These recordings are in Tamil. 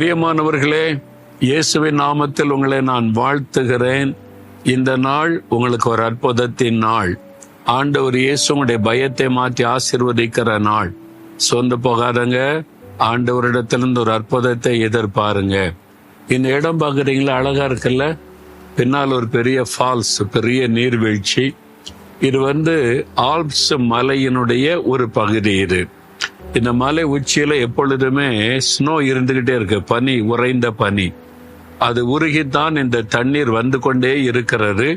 பிரியமானவர்களே, இயேசுவின் நாமத்தில் உங்களை நான் வாழ்த்துகிறேன். இந்த நாள் உங்களுக்கு ஒரு அற்புதத்தின் நாள். ஆண்டவர் இயேசு உங்களுடைய பயத்தை மாற்றி ஆசீர்வதிக்கிற நாள். சொந்து போகாதங்க. ஆண்டவரிடத்திலிருந்து ஒரு அற்புதத்தை எதிர்பாருங்க. இந்த இடம் பார்க்குறீங்களா, அழகா இருக்குல்ல? பின்னால் ஒரு பெரிய ஃபால்ஸ், பெரிய நீர்வீழ்ச்சி. இது ஆல்ப்ஸ் மலையினுடைய ஒரு பகுதி. இந்த மலை உச்சியில எப்பொழுதுமே ஸ்னோ இருந்துகிட்டே இருக்கு, பனி, உறைந்த பனி. அது உருகித்தான் இந்த தண்ணீர் வந்து கொண்டே இருக்கிறது.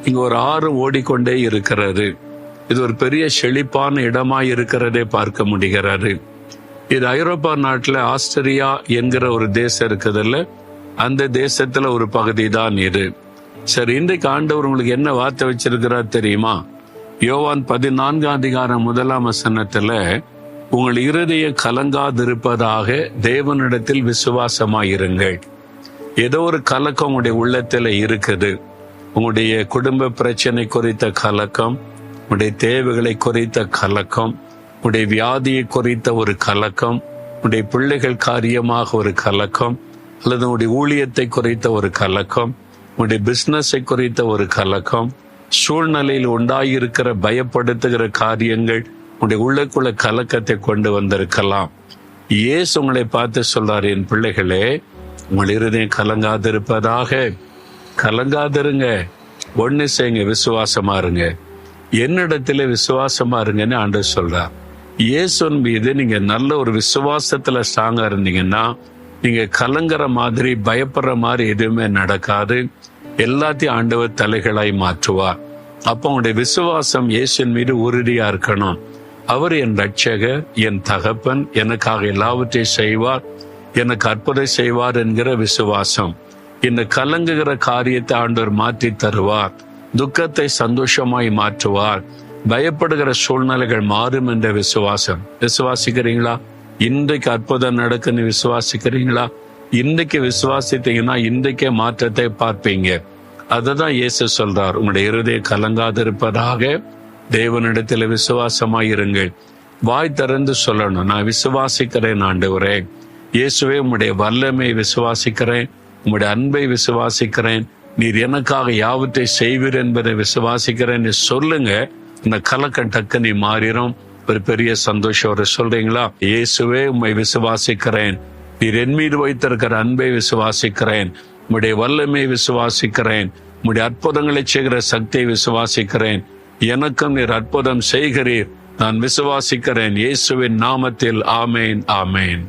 இங்க ஒரு ஆறு ஓடிக்கொண்டே இருக்கிறது. இது ஒரு பெரிய செழிப்பான இடமாய் இருக்கிறதே பார்க்க முடிகிறது. இது ஐரோப்பா நாட்டுல ஆஸ்திரியா என்கிற ஒரு தேசம் இருக்குதுல்ல, அந்த தேசத்துல ஒரு பகுதி தான் இது. சரி, இன்றைக்கு ஆண்டவர் உங்களுக்கு என்ன வார்த்தை வச்சிருக்கிறார் தெரியுமா? யோவான் 14:1 உங்கள் இருதயம் கலங்காதிருப்பதாக தேவனிடத்தில் விசுவாசமாயிருங்கள். ஏதோ ஒரு கலக்கம் உங்களுடைய உள்ளத்துல இருக்குது. உங்களுடைய குடும்ப பிரச்சனை குறித்த கலக்கம், உங்களுடைய தேவைகளை குறித்த கலக்கம், உங்களுடைய வியாதியை குறித்த ஒரு கலக்கம், உங்களுடைய பிள்ளைகள் காரியமாக ஒரு கலக்கம், அல்லது உங்களுடைய ஊழியத்தை குறித்த ஒரு கலக்கம், உங்களுடைய பிசினஸை குறித்த ஒரு கலக்கம், சூழ்நிலையில் உண்டாயிருக்கிற பயப்படுத்துகிற காரியங்கள் உங்களுடைய உள்ளக்குள்ள கலக்கத்தை கொண்டு வந்திருக்கலாம். இயேசு உங்களை பார்த்து சொல்றாரு, என் பிள்ளைகளே, உங்கள் இருதயம் கலங்காதிருப்பதாக. கலங்காதிருங்க. ஒண்ணு செய்யுங்க, விசுவாசமா இருங்க. என்னிடத்துல விசுவாசமா இருங்கன்னு ஆண்டவர் சொல்றார். இயேசுவின் மீது நீங்க நல்ல ஒரு விசுவாசத்துல ஸ்ட்ராங்கா இருந்தீங்கன்னா, நீங்க கலங்குற மாதிரி, பயப்படுற மாதிரி எதுவுமே நடக்காது. எல்லாத்தையும் ஆண்டவர் தலைகளாய் மாற்றுவார். அப்போ உங்களுடைய விசுவாசம் இயேசுவின் மீது உறுதியா இருக்கணும். அவர் என் ரட்சகர், என் தகப்பன், எனக்காக எல்லாவற்றையும் செய்வார், எனக்கு அற்புதம் செய்வார் என்கிற விசுவாசம். இந்த கலங்குகிற காரியத்தை ஆண்டவர் மாற்றி தருவார். துக்கத்தை சந்தோஷமாய் மாற்றுவார். பயப்படுகிற சூழ்நிலைகள் மாறும் என்ற விசுவாசம். விசுவாசிக்கிறீங்களா? இன்றைக்கு அற்புதம் நடக்குன்னு விசுவாசிக்கிறீங்களா? இன்றைக்கு விசுவாசித்தீங்கன்னா இன்றைக்கே மாற்றத்தை பார்ப்பீங்க. அததான் இயேசு சொல்றார், உங்களுடைய இருதயம் கலங்காதிருப்பதாக தேவனிடத்தில் விசுவாசமாயிருங்கள். வாய் திறந்து சொல்லணும், நான் விசுவாசிக்கிறேன் ஆண்டவரே. இயேசுவே, உம்முடைய வல்லமை விசுவாசிக்கிறேன், உம்முடைய அன்பை விசுவாசிக்கிறேன், நீர் எனக்காக யாவற்றை செய்வீர் என்பதை விசுவாசிக்கிறேன் சொல்லுங்க. இந்த கலக்கம் டக்குனு மாறிடும். ஒரு பெரிய சந்தோஷம் வர. சொல்றீங்களா? இயேசுவே, உம்மை விசுவாசிக்கிறேன், நீர் என் மீது வைத்திருக்கிற அன்பை விசுவாசிக்கிறேன், உம்முடைய வல்லமை விசுவாசிக்கிறேன், உம்முடைய அற்புதங்களை செய்கிற சக்தியை விசுவாசிக்கிறேன், எனக்கும் நீர் அற்புதம் செய்கிறீர், நான் விசுவாசிக்கிறேன். இயேசுவின் நாமத்தில் ஆமேன், ஆமேன்.